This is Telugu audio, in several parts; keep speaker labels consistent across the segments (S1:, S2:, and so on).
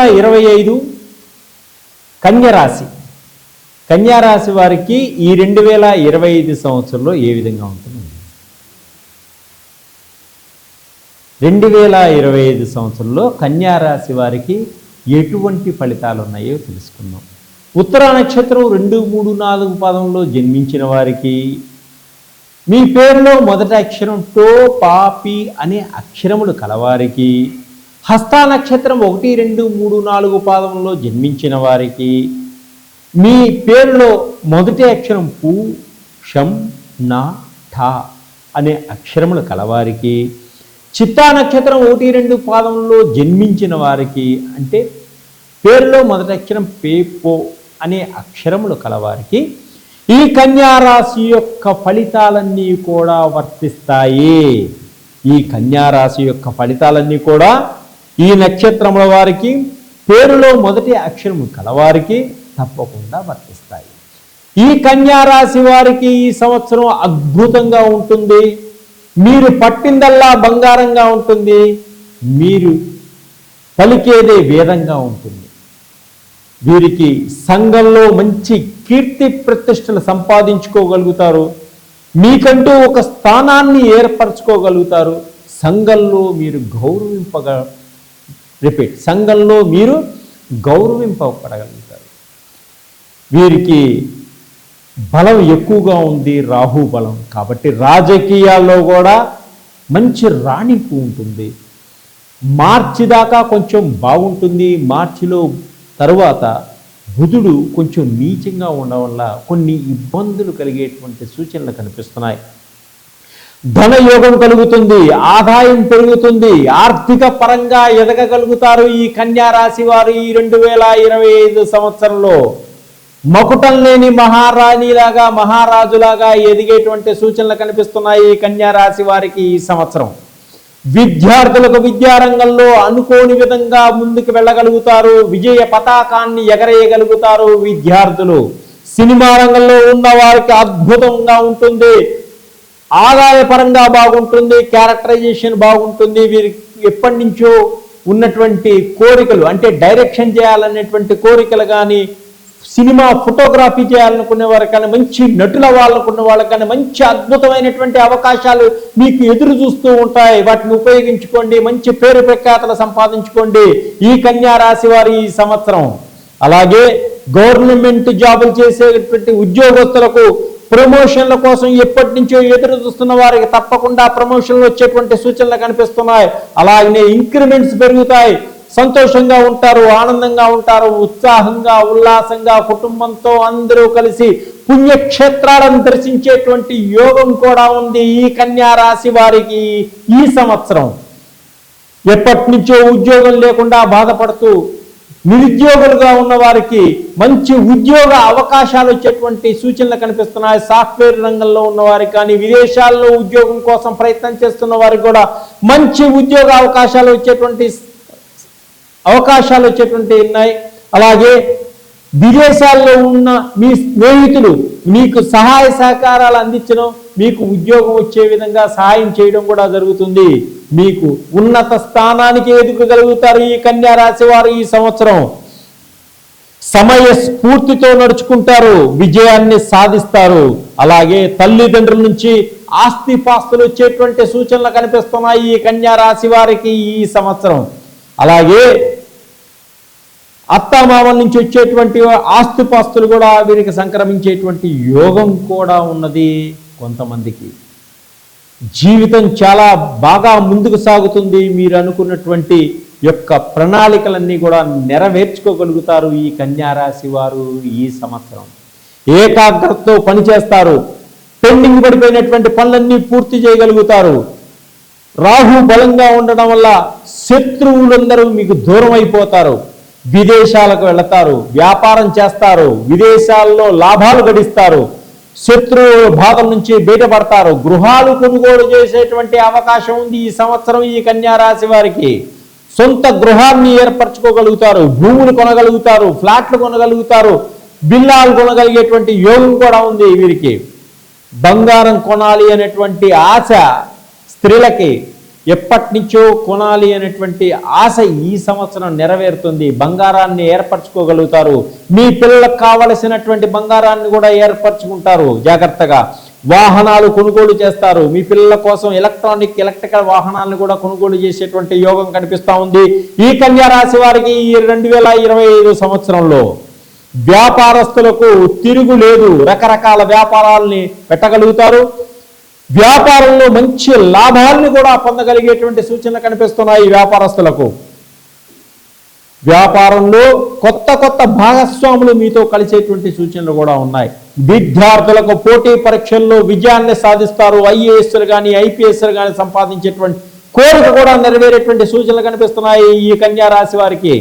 S1: 25 కన్యరాశి కన్యారాశి వారికి ఈ 2025 సంవత్సరంలో ఏ విధంగా ఉంటుంది? 2025 సంవత్సరంలో కన్యారాశి వారికి ఎటువంటి ఫలితాలు ఉన్నాయో తెలుసుకుందాం. ఉత్తర నక్షత్రం 2, 3, 4 పాదంలో జన్మించిన వారికి మీ పేరులో మొదటి అక్షరం టో, పా, పి అనే అక్షరములు కలవారికి, హస్త నక్షత్రం 1, 2, 3, 4 పాదంలో జన్మించిన వారికి మీ పేరులో మొదటి అక్షరం పు, షం, నా, ఠా అనే అక్షరములు కలవారికి, చిత్తా నక్షత్రం 1, 2 పాదంలో జన్మించిన వారికి అంటే పేరులో మొదటి అక్షరం పే, పో అనే అక్షరములు కలవారికి ఈ కన్యారాశి యొక్క ఫలితాలన్నీ కూడా వర్తిస్తాయి. ఈ కన్యారాశి యొక్క ఫలితాలన్నీ కూడా ఈ నక్షత్రముల వారికి పేరులో మొదటి అక్షరము కలవారికి తప్పకుండా వర్తిస్తాయి. ఈ కన్యారాశి వారికి ఈ సంవత్సరం అద్భుతంగా ఉంటుంది. మీరు పట్టిందల్లా బంగారంగా ఉంటుంది. మీరు పలికేదే వేదంగా ఉంటుంది. వీరికి సంఘంలో మంచి కీర్తి ప్రతిష్టలు సంపాదించుకోగలుగుతారు. మీకంటూ ఒక స్థానాన్ని ఏర్పరచుకోగలుగుతారు. సంఘంలో మీరు సంఘంలో మీరు గౌరవింపబడగలుగుతారు. వీరికి బలం ఎక్కువగా ఉంది, రాహు బలం. కాబట్టి రాజకీయాల్లో కూడా మంచి రాణింపు ఉంటుంది. మార్చి దాకా కొంచెం బాగుంటుంది. మార్చిలో తరువాత బుధుడు కొంచెం నీచంగా ఉండడం వల్ల కొన్ని ఇబ్బందులు కలిగేటువంటి సూచనలు కనిపిస్తున్నాయి. ధనయోగం కలుగుతుంది, ఆదాయం పెరుగుతుంది, ఆర్థిక పరంగా ఎదగగలుగుతారు. ఈ కన్యారాశి వారు ఈ 2025 సంవత్సరంలో మకుటం లేని మహారాణిలాగా, మహారాజులాగా ఎదిగేటువంటి సూచనలు కనిపిస్తున్నాయి ఈ కన్యారాశి వారికి ఈ సంవత్సరం. విద్యార్థులకు విద్యారంగంలో అనుకోని విధంగా ముందుకు వెళ్ళగలుగుతారు. విజయ పతాకాన్ని ఎగరేయగలుగుతారు విద్యార్థులు. సినిమా రంగంలో ఉన్న వారికి అద్భుతంగా ఉంటుంది. ఆదాయపరంగా బాగుంటుంది, క్యారెక్టరైజేషన్ బాగుంటుంది. వీరికి ఎప్పటి నుంచో ఉన్నటువంటి కోరికలు అంటే డైరెక్షన్ చేయాలనేటువంటి కోరికలు కానీ, సినిమా ఫోటోగ్రఫీ చేయాలనుకునే వారు కానీ, మంచి నటుల వాళ్ళనుకున్న వాళ్ళకి కానీ మంచి అద్భుతమైనటువంటి అవకాశాలు మీకు ఎదురు చూస్తూ ఉంటాయి. వాటిని ఉపయోగించుకోండి. మంచి పేరు ప్రఖ్యాతలు సంపాదించుకోండి ఈ కన్యారాశి వారి ఈ సంవత్సరం. అలాగే గవర్నమెంట్ జాబులు చేసేటువంటి ఉద్యోగస్తులకు ప్రమోషన్ల కోసం ఎప్పటి నుంచో ఎదురు చూస్తున్న వారికి తప్పకుండా ప్రమోషన్లు వచ్చేటువంటి సూచనలు కనిపిస్తున్నాయి. అలాగనే ఇంక్రిమెంట్స్ పెరుగుతాయి. సంతోషంగా ఉంటారు, ఆనందంగా ఉంటారు, ఉత్సాహంగా, ఉల్లాసంగా కుటుంబంతో అందరూ కలిసి పుణ్యక్షేత్రాలను దర్శించేటువంటి యోగం కూడా ఉంది ఈ కన్యారాశి వారికి ఈ సంవత్సరం. ఎప్పటి నుంచో ఉద్యోగం లేకుండా బాధపడుతూ నిరుద్యోగులుగా ఉన్న వారికి మంచి ఉద్యోగ అవకాశాలు వచ్చేటువంటి సూచనలు కనిపిస్తున్నాయి. సాఫ్ట్వేర్ రంగంలో ఉన్న వారికి కానీ, విదేశాల్లో ఉద్యోగం కోసం ప్రయత్నం చేస్తున్న వారికి కూడా మంచి ఉద్యోగ అవకాశాలు వచ్చేటువంటి ఉన్నాయి. అలాగే విదేశాల్లో ఉన్న మీ స్నేహితులు మీకు సహాయ సహకారాలు అందించడం, మీకు ఉద్యోగం వచ్చే విధంగా సహాయం చేయడం కూడా జరుగుతుంది. మీకు ఉన్నత స్థానానికి ఎదుగగలుగుతారు ఈ కన్యారాశి వారు ఈ సంవత్సరం. సమయ స్ఫూర్తితో నడుచుకుంటారు, విజయాన్ని సాధిస్తారు. అలాగే తల్లిదండ్రుల నుంచి ఆస్తిపాస్తులు వచ్చేటువంటి సూచనలు కనిపిస్తున్నాయి ఈ కన్యారాశి వారికి ఈ సంవత్సరం. అలాగే అత్తామామల నుంచి వచ్చేటువంటి ఆస్తిపాస్తులు కూడా వీరికి సంక్రమించేటువంటి యోగం కూడా ఉన్నది. కొంతమందికి జీవితం చాలా బాగా ముందుకు సాగుతుంది. మీరు అనుకున్నటువంటి యొక్క ప్రణాళికలన్నీ కూడా నెరవేర్చుకోగలుగుతారు ఈ కన్యారాశి వారు ఈ సంవత్సరం. ఏకాగ్రతతో పనిచేస్తారు. పెండింగ్ పడిపోయినటువంటి పనులన్నీ పూర్తి చేయగలుగుతారు. రాహు బలంగా ఉండడం వల్ల శత్రువులందరూ మీకు దూరం అయిపోతారు. విదేశాలకు వెళతారు, వ్యాపారం చేస్తారు, విదేశాల్లో లాభాలు గడిస్తారు, శత్రువుల బాధల నుంచి బయటపడతారు. గృహాలు కొనుగోలు చేసేటువంటి అవకాశం ఉంది ఈ సంవత్సరం ఈ కన్యారాశి వారికి. సొంత గృహాన్ని ఏర్పరచుకోగలుగుతారు, భూములు కొనగలుగుతారు, ఫ్లాట్లు కొనగలుగుతారు, బిల్లాలు కొనగలిగేటువంటి యోగం కూడా ఉంది వీరికి. బంగారం కొనాలి అనేటువంటి ఆశ స్త్రీలకి ఎప్పటి నుంచో కొనాలి అనేటువంటి ఆశ ఈ సంవత్సరం నెరవేరుతుంది. బంగారాన్ని ఏర్పరచుకోగలుగుతారు. మీ పిల్లలకు కావలసినటువంటి బంగారాన్ని కూడా ఏర్పరచుకుంటారు. జాగ్రత్తగా వాహనాలు కొనుగోలు చేస్తారు. మీ పిల్లల కోసం ఎలక్ట్రికల్ వాహనాలను కూడా కొనుగోలు చేసేటువంటి యోగం కనిపిస్తూ ఉంది ఈ కన్యా రాశి వారికి. ఈ 2025 సంవత్సరంలో వ్యాపారస్తులకు తిరుగులేదు. రకరకాల వ్యాపారాలని పెట్టగలుగుతారు. వ్యాపారంలో మంచి లాభాలను కూడా పొందగలిగేటువంటి సూచనలు కనిపిస్తున్నాయి వ్యాపారస్తులకు. వ్యాపారంలో కొత్త భాగస్వాములు మీతో కలిసేటువంటి సూచనలు కూడా ఉన్నాయి. విద్యార్థులకు పోటీ పరీక్షల్లో విజయాన్ని సాధిస్తారు. ఐఏఎస్లు కానీ ఐపీఎస్లు కానీ సంపాదించేటువంటి కోరిక కూడా నెరవేరేటువంటి సూచనలు కనిపిస్తున్నాయి ఈ కన్యా రాశి వారికి.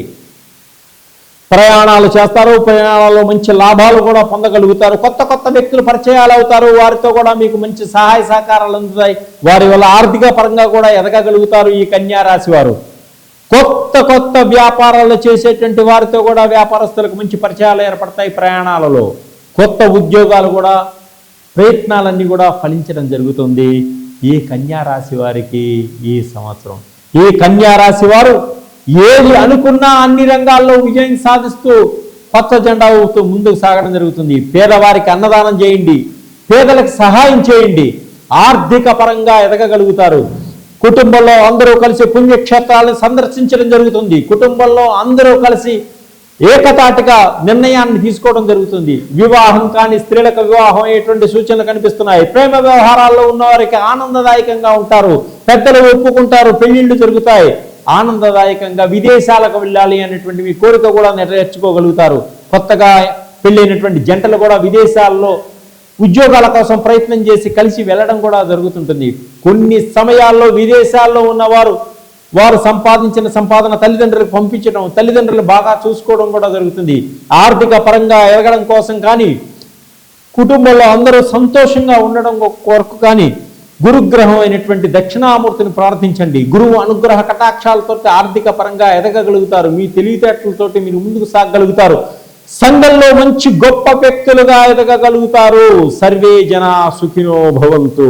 S1: ప్రయాణాలు చేస్తారు. ప్రయాణాల్లో మంచి లాభాలు కూడా పొందగలుగుతారు. కొత్త వ్యక్తులు పరిచయాలు అవుతారు. వారితో కూడా మీకు మంచి సహాయ సహకారాలు అందుతాయి. వారి వల్ల ఆర్థిక పరంగా కూడా ఎదగగలుగుతారు ఈ కన్యా రాశి వారు. కొత్త వ్యాపారాలు చేసేటువంటి వారితో కూడా వ్యాపారస్తులకు మంచి పరిచయాలు ఏర్పడతాయి. ప్రయాణాలలో కొత్త ఉద్యోగాలు కూడా ప్రయత్నాలన్నీ కూడా ఫలించడం జరుగుతుంది ఈ కన్యా రాశి వారికి ఈ సంవత్సరం. ఈ కన్యా రాశి వారు ఏది అనుకున్నా అన్ని రంగాల్లో విజయం సాధిస్తూ కొత్త జెండా ఊపుతూ ముందుకు సాగడం జరుగుతుంది. పేదవారికి అన్నదానం చేయండి. పేదలకు సహాయం చేయండి. ఆర్థిక పరంగా ఎదగగలుగుతారు. కుటుంబంలో అందరూ కలిసి పుణ్యక్షేత్రాలను సందర్శించడం జరుగుతుంది. కుటుంబంలో అందరూ కలిసి ఏకతాటిగా నిర్ణయాన్ని తీసుకోవడం జరుగుతుంది. వివాహం కాని స్త్రీలకు వివాహం అయ్యేటువంటి సూచనలు కనిపిస్తున్నాయి. ప్రేమ వ్యవహారాల్లో ఉన్నవారికి ఆనందదాయకంగా ఉంటారు. పెద్దలు ఒప్పుకుంటారు. పెళ్లిళ్ళు జరుగుతాయి. ఆనందదాయకంగా విదేశాలకు వెళ్ళాలి అనేటువంటి మీ కోరిక కూడా నెరవేర్చుకోగలుగుతారు. కొత్తగా పెళ్ళైనటువంటి జంటలు కూడా విదేశాల్లో ఉద్యోగాల కోసం ప్రయత్నం చేసి కలిసి వెళ్ళడం కూడా జరుగుతుంటుంది. కొన్ని సమయాల్లో విదేశాల్లో ఉన్నవారు వారు సంపాదించిన సంపాదన తల్లిదండ్రులకు పంపించడం, తల్లిదండ్రులు బాగా చూసుకోవడం కూడా జరుగుతుంది. ఆర్థిక పరంగా ఎదగడం కోసం కానీ కుటుంబంలో అందరూ సంతోషంగా ఉండడం కొరకు కానీ గురుగ్రహం అయినటువంటి దక్షిణామూర్తిని ప్రార్థించండి. గురువు అనుగ్రహ కటాక్షాలతో ఆర్థిక పరంగా ఎదగగలుగుతారు. మీ తెలివితేటలతోటి మీరు ముందుకు సాగగలుగుతారు. సంఘంలో మంచి గొప్ప వ్యక్తులుగా ఎదగగలుగుతారు. సర్వే జనా సుఖినో భవంతు.